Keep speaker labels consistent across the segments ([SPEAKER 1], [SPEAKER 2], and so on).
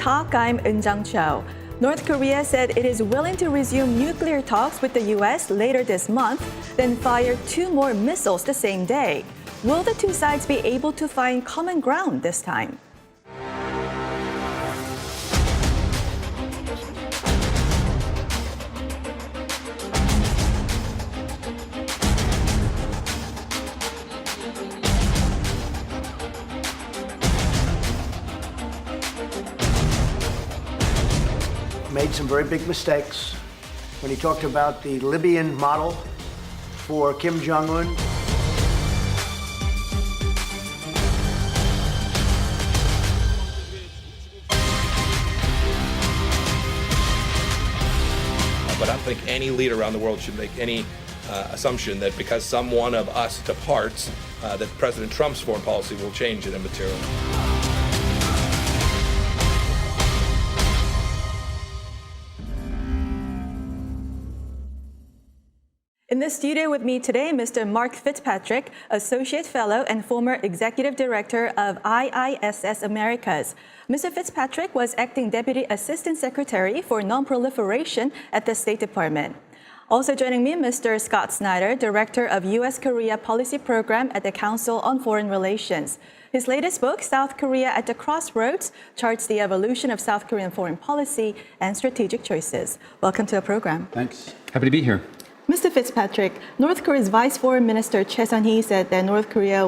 [SPEAKER 1] Talk, I'm Eun Cho. North Korea said it is willing to resume nuclear talks with the U.S. later this month, then fire 2 more missiles the same day. Will the two sides be able to find common ground this time?
[SPEAKER 2] Made some very big mistakes when he talked about the Libyan model for Kim Jong-un.
[SPEAKER 3] But I don't think any leader around the world should make any assumption that because some one of us departs, that President Trump's foreign policy will change in a material way.
[SPEAKER 1] In the studio with me today, Mr. Mark Fitzpatrick, Associate Fellow and former Executive Director of IISS Americas. Mr. Fitzpatrick was Acting Deputy Assistant Secretary for Non-Proliferation at the State Department. Also joining me, Mr. Scott Snyder, Director of U.S.-Korea Policy Program at the Council on Foreign Relations. His latest book, South Korea at the Crossroads, charts the evolution of South Korean foreign policy and strategic choices. Welcome to the program.
[SPEAKER 4] Thanks. Happy to be here.
[SPEAKER 1] Mr. Fitzpatrick, North Korea's Vice Foreign Minister Choi Sun-hee said that North Korea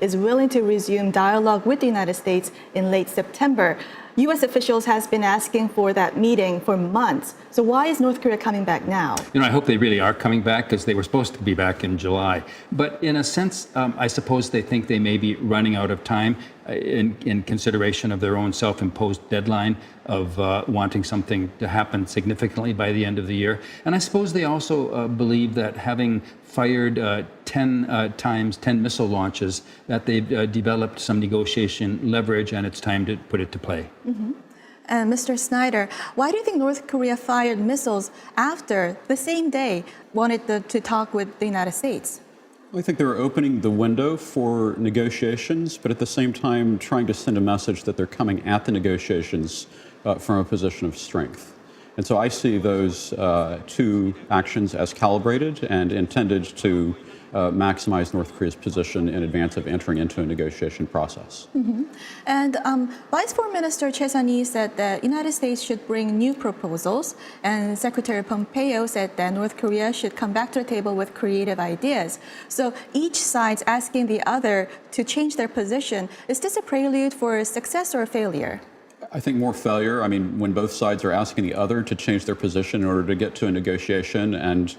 [SPEAKER 1] is willing to resume dialogue with the United States in late September. U.S. officials has been asking for that meeting for months. So why is North Korea coming back now?
[SPEAKER 4] I hope they really are coming back because they were supposed to be back in July. But in a sense, I suppose they think they may be running out of time in consideration of their own self-imposed deadline of wanting something to happen significantly by the end of the year. And I suppose they also believe that having fired 10 missile launches, that they've developed some negotiation leverage and it's time to put it to play.
[SPEAKER 1] Mm-hmm. And Mr. Snyder, why do you think North Korea fired missiles after the same day wanted to talk with the United States?
[SPEAKER 5] I think they're opening the window for negotiations, but at the same time trying to send a message that they're coming at the negotiations from a position of strength. And so I see those two actions as calibrated and intended to maximize North Korea's position in advance of entering into a negotiation process.
[SPEAKER 1] Mm-hmm. And Vice Foreign Minister Choi Sun-hee said that the United States should bring new proposals, and Secretary Pompeo said that North Korea should come back to the table with creative ideas. So each side's asking the other to change their position. Is this a prelude for success or failure?
[SPEAKER 5] I think more failure. I mean, when both sides are asking the other to change their position in order to get to a negotiation and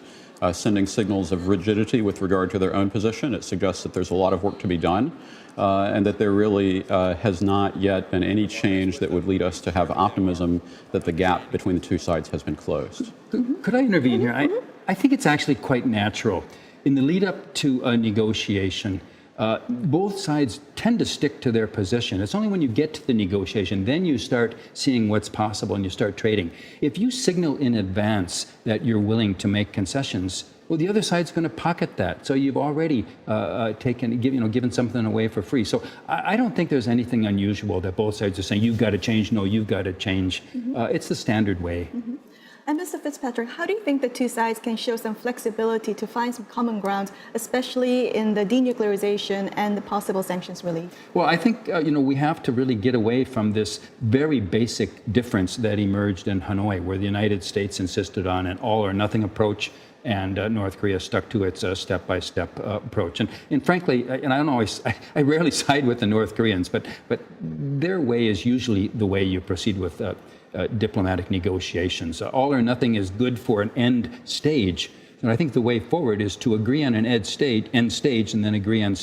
[SPEAKER 5] sending signals of rigidity with regard to their own position, it suggests that there's a lot of work to be done and that there really has not yet been any change that would lead us to have optimism that the gap between the two sides has been closed.
[SPEAKER 4] Could I intervene here? I think it's actually quite natural. In the lead up to a negotiation, both sides tend to stick to their position. It's only when you get to the negotiation, then you start seeing what's possible and you start trading. If you signal in advance that you're willing to make concessions, well, the other side's going to pocket that. So you've already given something away for free. So I don't think there's anything unusual that both sides are saying, you've got to change, no, you've got to change. Mm-hmm. It's the standard way.
[SPEAKER 1] Mm-hmm. And Mr. Fitzpatrick, how do you think the two sides can show some flexibility to find some common ground, especially in the denuclearization and the possible sanctions relief?
[SPEAKER 4] Well, I think we have to really get away from this very basic difference that emerged in Hanoi, where the United States insisted on an all-or-nothing approach, and North Korea stuck to its step-by-step approach. And frankly, I rarely side with the North Koreans, but their way is usually the way you proceed with diplomatic negotiations. All or nothing is good for an end stage. And I think the way forward is to agree on an end stage, and then agree on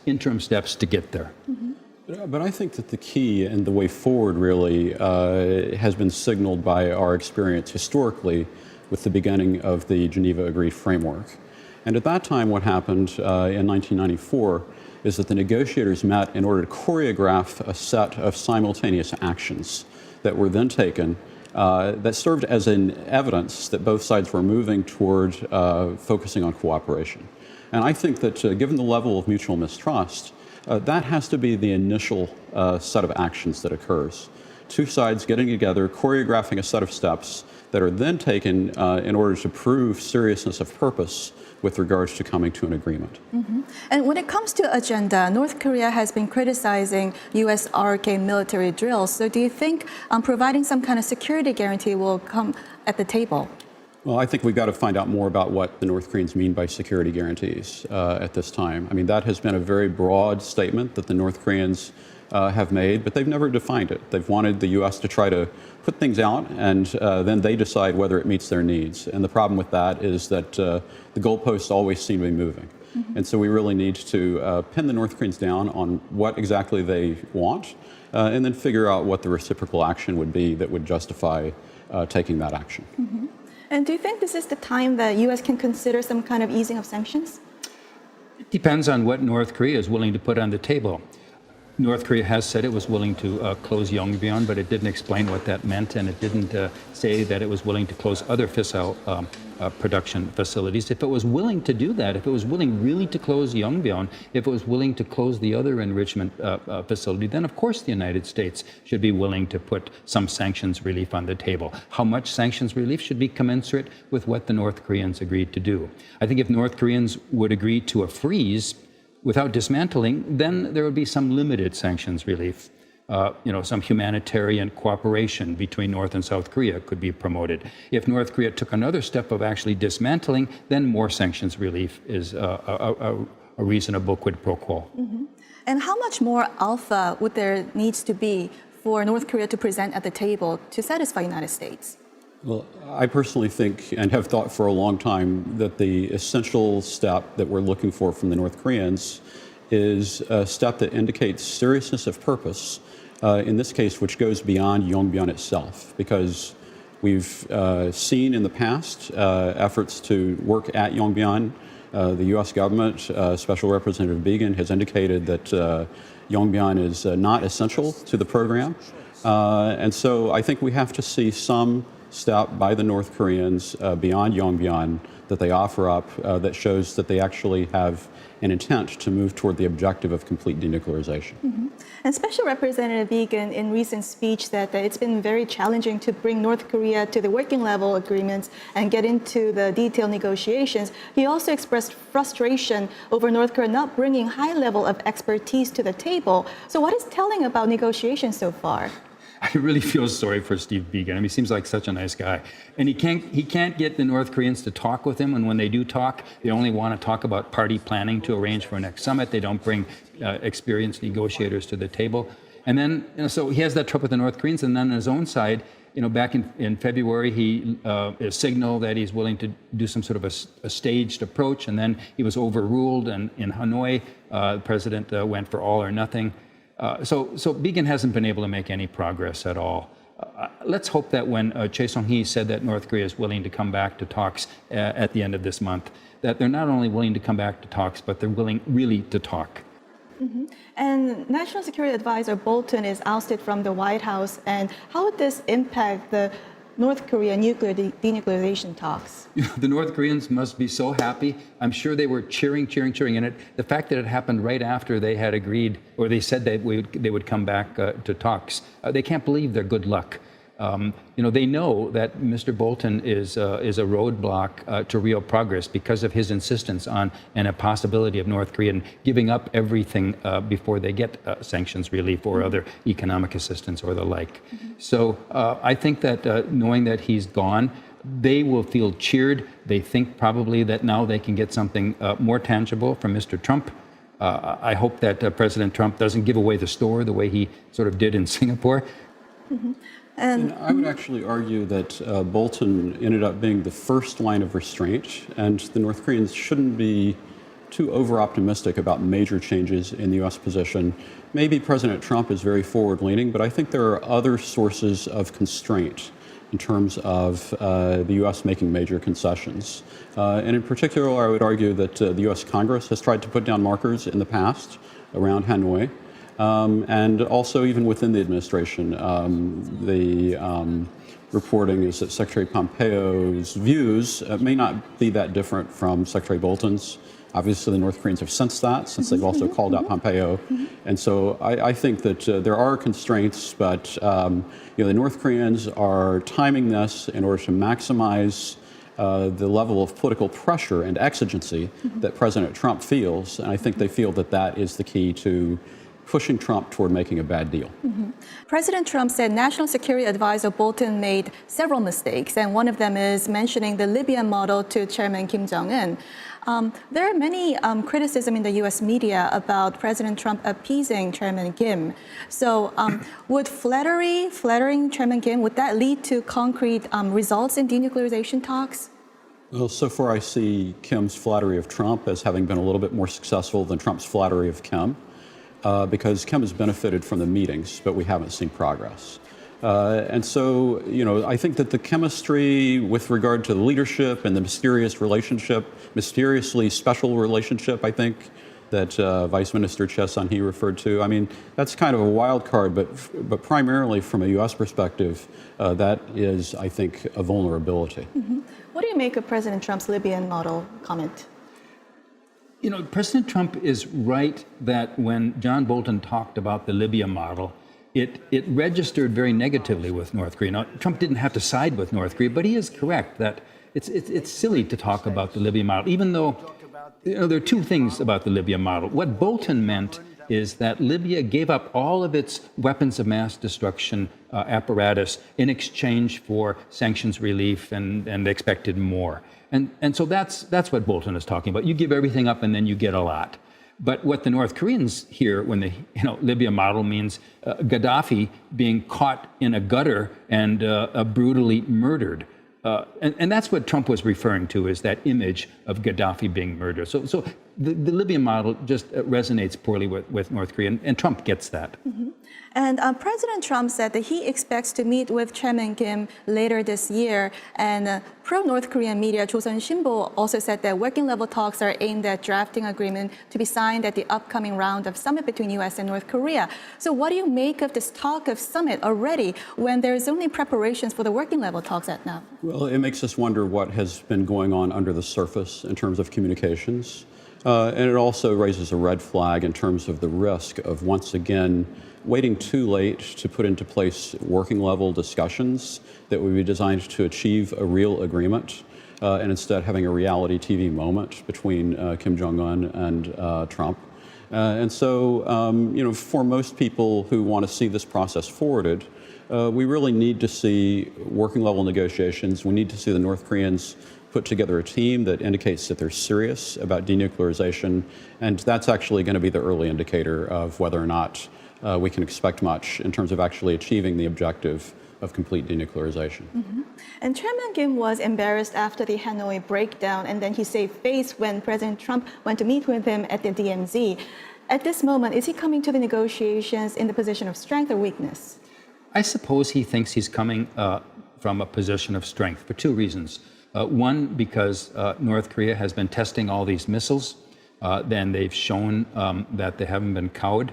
[SPEAKER 4] interim steps to get there.
[SPEAKER 5] Mm-hmm. But I think that the key and the way forward really has been signaled by our experience historically with the beginning of the Geneva Agreed Framework. And at that time, what happened in 1994 is that the negotiators met in order to choreograph a set of simultaneous actions that were then taken that served as an evidence that both sides were moving toward focusing on cooperation. And I think that given the level of mutual mistrust, that has to be the initial set of actions that occurs two sides getting together, choreographing a set of steps that are then taken in order to prove seriousness of purpose with regards to coming to an agreement.
[SPEAKER 1] And when it comes to agenda, North Korea has been criticizing U.S. RK military drills. So do you think providing some kind of security guarantee will come at the table?
[SPEAKER 5] Well, I think we've got to find out more about what the North Koreans mean by security guarantees at this time. I mean, that has been a very broad statement that the North Koreans have made, but they've never defined it. They've wanted the U.S. to try to put things out, and then they decide whether it meets their needs. And the problem with that is that the goalposts always seem to be moving. And so we really need to pin the North Koreans down on what exactly they want, and then figure out what the reciprocal action would be that would justify taking that action.
[SPEAKER 1] And do you think this is the time that U.S. can consider some kind of easing of sanctions?
[SPEAKER 4] It depends on what North Korea is willing to put on the table. North Korea has said it was willing to close Yongbyon, but it didn't explain what that meant, and it didn't say that it was willing to close other fissile production facilities. If it was willing to do that, if it was willing really to close Yongbyon, if it was willing to close the other enrichment facility, then of course the United States should be willing to put some sanctions relief on the table. How much sanctions relief should be commensurate with what the North Koreans agreed to do. I think if North Koreans would agree to a freeze without dismantling, then there would be some limited sanctions relief. Some humanitarian cooperation between North and South Korea could be promoted. If North Korea took another step of actually dismantling, then more sanctions relief is a reasonable quid pro quo.
[SPEAKER 1] And how much more alpha would there needs to be for North Korea to present at the table to satisfy the United States?
[SPEAKER 5] Well, I personally think and have thought for a long time that the essential step that we're looking for from the North Koreans is a step that indicates seriousness of purpose, in this case, which goes beyond Yongbyon itself, because we've seen in the past efforts to work at Yongbyon. The U.S. government, Special Representative Began, has indicated that Yongbyon is not essential to the program. And so I think we have to see some step by the North Koreans beyond Yongbyon that they offer up that shows that they actually have an intent to move toward the objective of complete denuclearization.
[SPEAKER 1] And Special Representative Began in recent speech said that it's been very challenging to bring North Korea to the working level agreements and get into the detailed negotiations. He also expressed frustration over North Korea not bringing high level of expertise to the table. So what is telling about negotiations so far?
[SPEAKER 4] I really feel sorry for Steve Biegun. I mean, he seems like such a nice guy. And he can't get the North Koreans to talk with him. And when they do talk, they only want to talk about party planning to arrange for a next summit. They don't bring experienced negotiators to the table. And then, so he has that trouble with the North Koreans. And then on his own side, back in February, he signaled that he's willing to do some sort of a staged approach. And then he was overruled. And in Hanoi, the president went for all or nothing. So Began hasn't been able to make any progress at all. Let's hope that when Choi Song-hee said that North Korea is willing to come back to talks at the end of this month, that they're not only willing to come back to talks, but they're willing really to talk.
[SPEAKER 1] And National Security Advisor Bolton is ousted from the White House. And how would this impact the North Korea nuclear denuclearization talks?
[SPEAKER 4] The North Koreans must be so happy. I'm sure they were cheering. And the fact that it happened right after they had agreed, or they said that they would come back to talks, they can't believe their good luck. They know that Mr. Bolton is a roadblock to real progress because of his insistence on a possibility of North Korea giving up everything before they get sanctions relief or other economic assistance or the like. So I think that knowing that he's gone, they will feel cheered. They think probably that now they can get something more tangible from Mr. Trump. I hope that President Trump doesn't give away the store the way he sort of did in Singapore.
[SPEAKER 5] And I would actually argue that Bolton ended up being the first line of restraint, and the North Koreans shouldn't be too over-optimistic about major changes in the U.S. position. Maybe President Trump is very forward-leaning, but I think there are other sources of constraint in terms of the U.S. making major concessions. And in particular, I would argue that the U.S. Congress has tried to put down markers in the past around Hanoi. And also even within the administration, the reporting is that Secretary Pompeo's views may not be that different from Secretary Bolton's. Obviously, the North Koreans have sensed that, since they've also called out Pompeo. And so I think that there are constraints, but the North Koreans are timing this in order to maximize the level of political pressure and exigency that President Trump feels. And I think they feel that that is the key to pushing Trump toward making a bad deal.
[SPEAKER 1] President Trump said National Security Advisor Bolton made several mistakes, and one of them is mentioning the Libyan model to Chairman Kim Jong-un. There are many criticism in the U.S. media about President Trump appeasing Chairman Kim. So would flattering Chairman Kim, would that lead to concrete results in denuclearization talks?
[SPEAKER 5] Well, so far I see Kim's flattery of Trump as having been a little bit more successful than Trump's flattery of Kim, because Kim has benefited from the meetings, but we haven't seen progress. And so, I think that the chemistry with regard to the leadership and the mysteriously special relationship, I think, that Vice Minister Choi Sun-hee referred to, I mean, that's kind of a wild card, but primarily from a U.S. perspective, that is, I think, a vulnerability.
[SPEAKER 1] What do you make of President Trump's Libyan model comment?
[SPEAKER 4] President Trump is right that when John Bolton talked about the Libya model, it registered very negatively with North Korea. Now, Trump didn't have to side with North Korea, but he is correct that it's silly to talk about the Libya model, even though there are two things about the Libya model. What Bolton meant is that Libya gave up all of its weapons of mass destruction apparatus in exchange for sanctions relief and expected more. And so that's what Bolton is talking about. You give everything up and then you get a lot. But what the North Koreans hear when the Libya model means Gaddafi being caught in a gutter and brutally murdered. And that's what Trump was referring to, is that image of Gaddafi being murdered. So the Libyan model just resonates poorly with North Korea, and Trump gets that.
[SPEAKER 1] And President Trump said that he expects to meet with Chairman Kim later this year. And pro-North Korean media, Joseon Shinbo, also said that working-level talks are aimed at drafting agreement to be signed at the upcoming round of summit between U.S. and North Korea. So what do you make of this talk of summit already when there's only preparations for the working-level talks at now?
[SPEAKER 5] Well, it makes us wonder what has been going on under the surface in terms of communications. And it also raises a red flag in terms of the risk of, once again, waiting too late to put into place working-level discussions that would be designed to achieve a real agreement, and instead having a reality TV moment between Kim Jong-un and Trump. And so, for most people who want to see this process forwarded, we really need to see working-level negotiations. We need to see the North Koreans put together a team that indicates that they're serious about denuclearization, and that's actually going to be the early indicator of whether or not we can expect much in terms of actually achieving the objective of complete denuclearization.
[SPEAKER 1] And Chairman Kim was embarrassed after the Hanoi breakdown, and then he saved face when President Trump went to meet with him at the DMZ. At this moment, is he coming to the negotiations in the position of strength or weakness?
[SPEAKER 4] I suppose he thinks he's coming from a position of strength for two reasons. One, because North Korea has been testing all these missiles. Then they've shown that they haven't been cowed.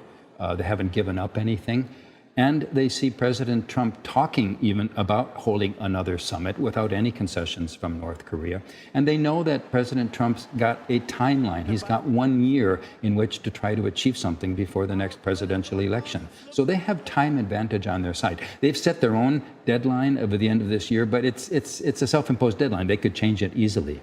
[SPEAKER 4] They haven't given up anything. And they see President Trump talking even about holding another summit without any concessions from North Korea. And they know that President Trump's got a timeline. He's got 1 year in which to try to achieve something before the next presidential election. So they have time advantage on their side. They've set their own deadline over the end of this year, but it's a self-imposed deadline. They could change it easily.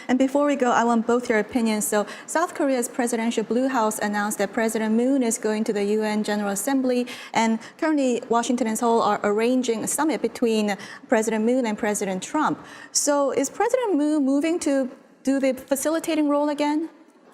[SPEAKER 1] And before we go, I want both your opinions. So South Korea's presidential Blue House announced that President Moon is going to the UN General Assembly, and currently Washington and Seoul are arranging a summit between President Moon and President Trump. So is President Moon moving to do the facilitating role again?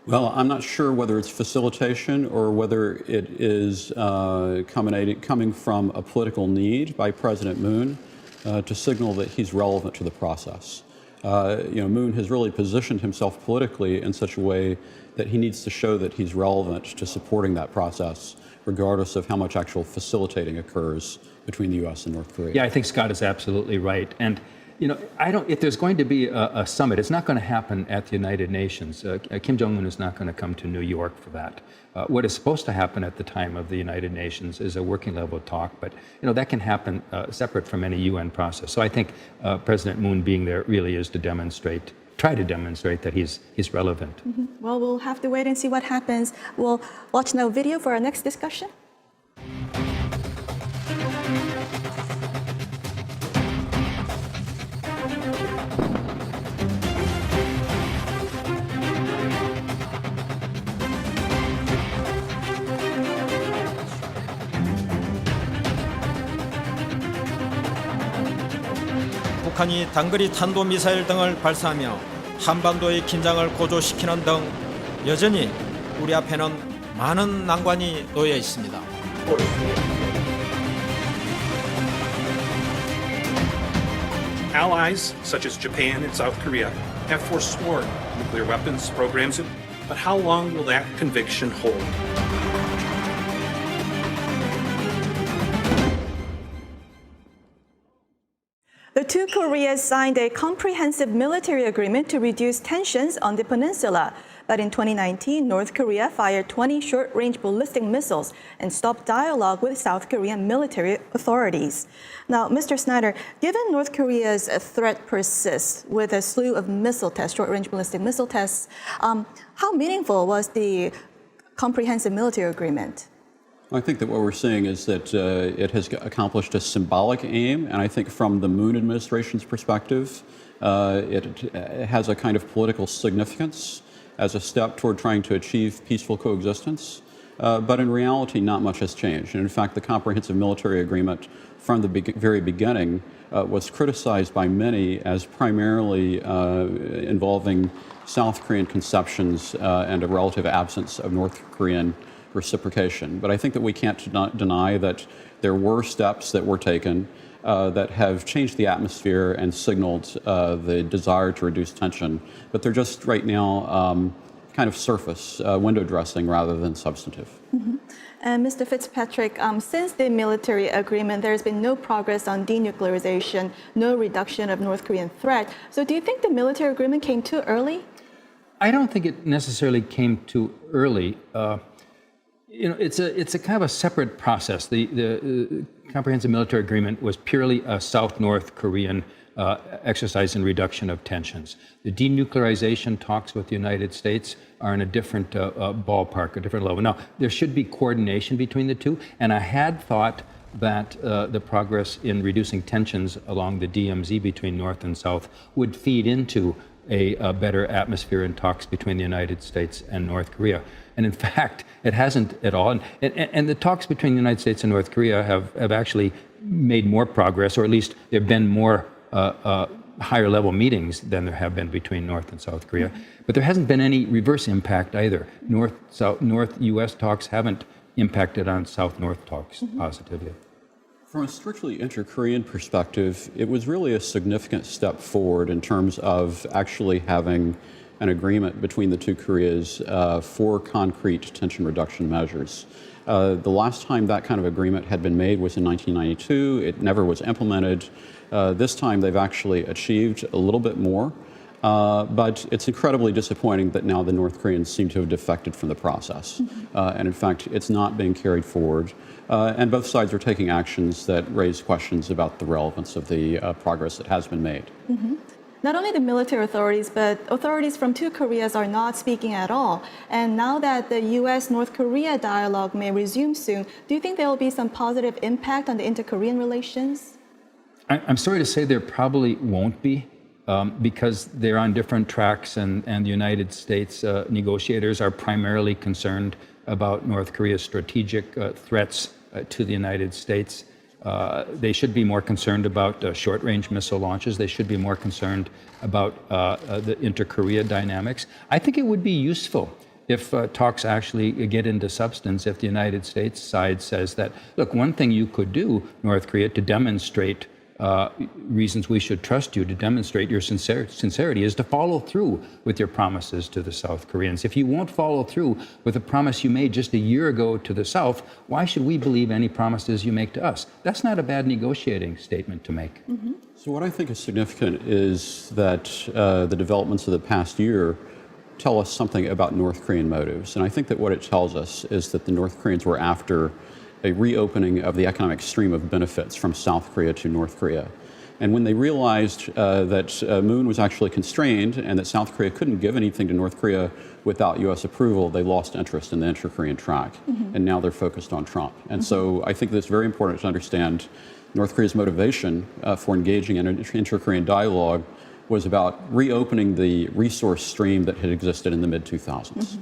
[SPEAKER 5] Well, I'm not sure whether it's facilitation or whether it is coming from a political need by President Moon to signal that he's relevant to the process. Moon has really positioned himself politically in such a way that he needs to show that he's relevant to supporting that process, regardless of how much actual facilitating occurs between the U.S. and North Korea.
[SPEAKER 4] Yeah, I think Scott is absolutely right. And if there's going to be a summit, it's not going to happen at the United Nations. Kim Jong-un is not going to come to New York for that. What is supposed to happen at the time of the United Nations is a working level talk, but that can happen separate from any UN process. So I think President Moon being there really is to demonstrate try to demonstrate that he's relevant.
[SPEAKER 1] Well, we'll have to wait and see what happens. We'll watch now video for our next discussion.
[SPEAKER 6] 북한이 단거리 탄도미사일 등을 발사하며 한반도의 긴장을 고조시키는 등 여전히 우리 앞에는 많은 난관이 놓여 있습니다.
[SPEAKER 7] Allies, such as Japan and South Korea, have forsworn nuclear weapons programs, but how long will that conviction hold?
[SPEAKER 1] The two Koreas signed a comprehensive military agreement to reduce tensions on the peninsula. But in 2019, North Korea fired 20 short-range ballistic missiles and stopped dialogue with South Korean military authorities. Now, Mr. Snyder, given North Korea's threat persists with a slew of missile tests, short-range ballistic missile tests, how meaningful was the comprehensive military agreement?
[SPEAKER 5] I think that what we're seeing is that it has accomplished a symbolic aim, and I think from the Moon administration's perspective, it has a kind of political significance as a step toward trying to achieve peaceful coexistence. But in reality, not much has changed. And in fact, the comprehensive military agreement from the very beginning was criticized by many as primarily involving South Korean conceptions and a relative absence of North Korean reciprocation. But I think that we can't deny that there were steps that were taken that have changed the atmosphere and signaled the desire to reduce tension. But they're just right now kind of surface, window dressing rather than substantive.
[SPEAKER 1] And Mr. Fitzpatrick, since the military agreement, there's been no progress on denuclearization, no reduction of North Korean threat. So do you think the military agreement came too early?
[SPEAKER 4] I don't think it necessarily came too early. It's a kind of a separate process. The comprehensive military agreement was purely a South-North Korean exercise in reduction of tensions. The denuclearization talks with the United States are in a different ballpark, a different level. Now, there should be coordination between the two, and I had thought that the progress in reducing tensions along the DMZ between North and South would feed into a better atmosphere in talks between the United States and North Korea. And in fact, it hasn't at all. And the talks between the United States and North Korea have actually made more progress, or at least there have been more higher level meetings than there have been between North and South Korea. But there hasn't been any reverse impact either. North-US talks haven't impacted on South-North talks positively.
[SPEAKER 5] From a strictly inter-Korean perspective, it was really a significant step forward in terms of actually having an agreement between the two Koreas for concrete tension reduction measures. The last time that kind of agreement had been made was in 1992. It never was implemented. This time they've actually achieved a little bit more. But it's incredibly disappointing that now the North Koreans seem to have defected from the process. And in fact, it's not being carried forward. And both sides are taking actions that raise questions about the relevance of the progress that has been made.
[SPEAKER 1] Not only the military authorities, but authorities from two Koreas are not speaking at all. And now that the U.S.-North Korea dialogue may resume soon, do you think there will be some positive impact on the inter-Korean relations?
[SPEAKER 4] I'm sorry to say there probably won't be. Because they're on different tracks, and the United States negotiators are primarily concerned about North Korea's strategic threats to the United States. They should be more concerned about short-range missile launches. They should be more concerned about the inter-Korea dynamics. I think it would be useful if talks actually get into substance, if the United States side says that, look, one thing you could do, North Korea, to demonstrate reasons we should trust you, to demonstrate your sincerity, is to follow through with your promises to the South Koreans. If you won't follow through with a promise you made just a year ago to the South, why should we believe any promises you make to us? That's not a bad negotiating statement to make.
[SPEAKER 5] So what I think is significant is that the developments of the past year tell us something about North Korean motives. And I think that what it tells us is that the North Koreans were after a reopening of the economic stream of benefits from South Korea to North Korea. And when they realized that Moon was actually constrained and that South Korea couldn't give anything to North Korea without U.S. approval, they lost interest in the inter-Korean track. And now they're focused on Trump. And so I think that it's very important to understand North Korea's motivation for engaging in an inter-Korean dialogue was about reopening the resource stream that had existed in the mid-2000s.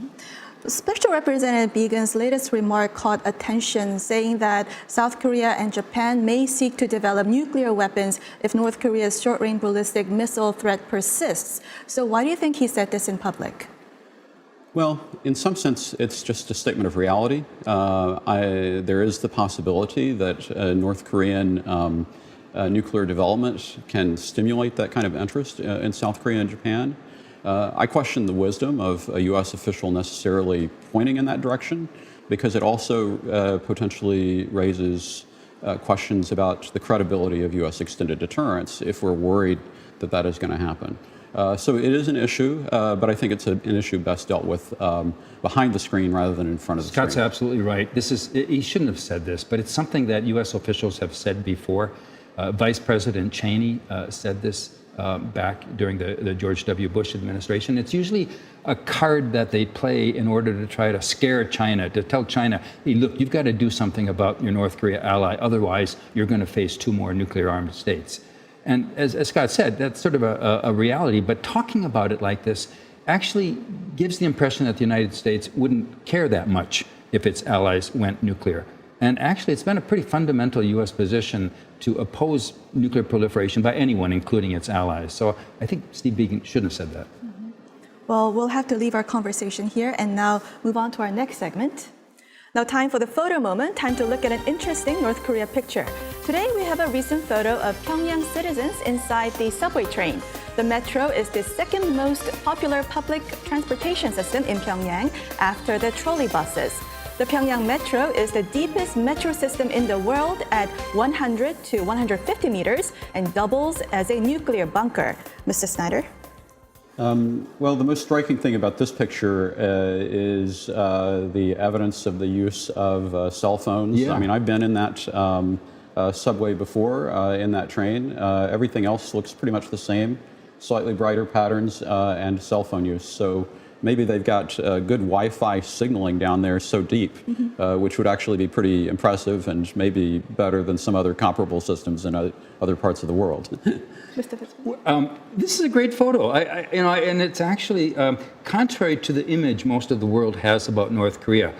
[SPEAKER 1] Special Representative Began's latest remark caught attention, saying that South Korea and Japan may seek to develop nuclear weapons if North Korea's short-range ballistic missile threat persists. So why do you think he said this in public?
[SPEAKER 5] Well, in some sense, it's just a statement of reality. There is the possibility that North Korean nuclear development can stimulate that kind of interest in South Korea and Japan. I question the wisdom of a U.S. official necessarily pointing in that direction, because it also potentially raises questions about the credibility of U.S. extended deterrence if we're worried that that is going to happen. So it is an issue, but I think it's an issue best dealt with behind the screen rather than in front of the screen.
[SPEAKER 4] Scott's absolutely right. He shouldn't have said this, but it's something that U.S. officials have said before. Vice President Cheney said this back during the George W. Bush administration. It's usually a card that they play in order to try to scare China, to tell China, hey, look, you've got to do something about your North Korea ally, otherwise you're going to face 2 more nuclear-armed states. And as Scott said, that's sort of a reality, but talking about it like this actually gives the impression that the United States wouldn't care that much if its allies went nuclear. And actually, it's been a pretty fundamental U.S. position to oppose nuclear proliferation by anyone, including its allies. So I think Steve Biegun shouldn't have said that.
[SPEAKER 1] Well, we'll have to leave our conversation here and now move on to our next segment. Now, time for the photo moment, time to look at an interesting North Korea picture. Today, we have a recent photo of Pyongyang citizens inside the subway train. The metro is the second most popular public transportation system in Pyongyang after the trolley buses. The Pyongyang Metro is the deepest metro system in the world at 100 to 150 meters and doubles as a nuclear bunker. Mr. Snyder?
[SPEAKER 5] Well, the most striking thing about this picture is the evidence of the use of cell phones.
[SPEAKER 4] Yeah.
[SPEAKER 5] I mean, I've been in that subway before, in that train. Everything else looks pretty much the same, slightly brighter patterns and cell phone use. So maybe they've got good Wi-Fi signaling down there so deep, which would actually be pretty impressive and maybe better than some other comparable systems in other parts of the world.
[SPEAKER 4] This is a great photo, and it's actually contrary to the image most of the world has about North Korea,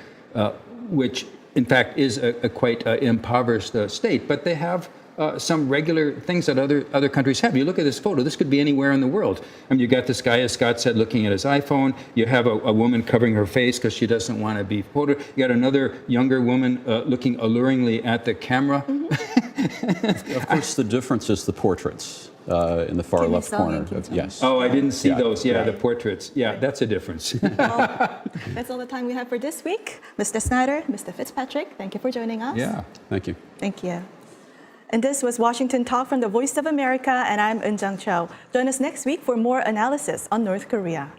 [SPEAKER 4] which in fact is a quite impoverished state, but they have some regular things that other countries have. You look at this photo, this could be anywhere in the world. I mean, you got this guy, as Scott said, looking at his iPhone. You have a woman covering her face because she doesn't want to be photographed. You got another younger woman looking alluringly at the camera.
[SPEAKER 5] Of course, the difference is the portraits in the far left corner. Yes.
[SPEAKER 4] Oh, I didn't see those. Yeah, the portraits. Yeah, that's a difference.
[SPEAKER 1] Well, that's all the time we have for this week. Mr. Snyder, Mr. Fitzpatrick, thank you for joining us.
[SPEAKER 4] Yeah.
[SPEAKER 5] Thank you.
[SPEAKER 1] Thank you. And this was Washington Talk from the Voice of America, and I'm Eun Jung Cho. Join us next week for more analysis on North Korea.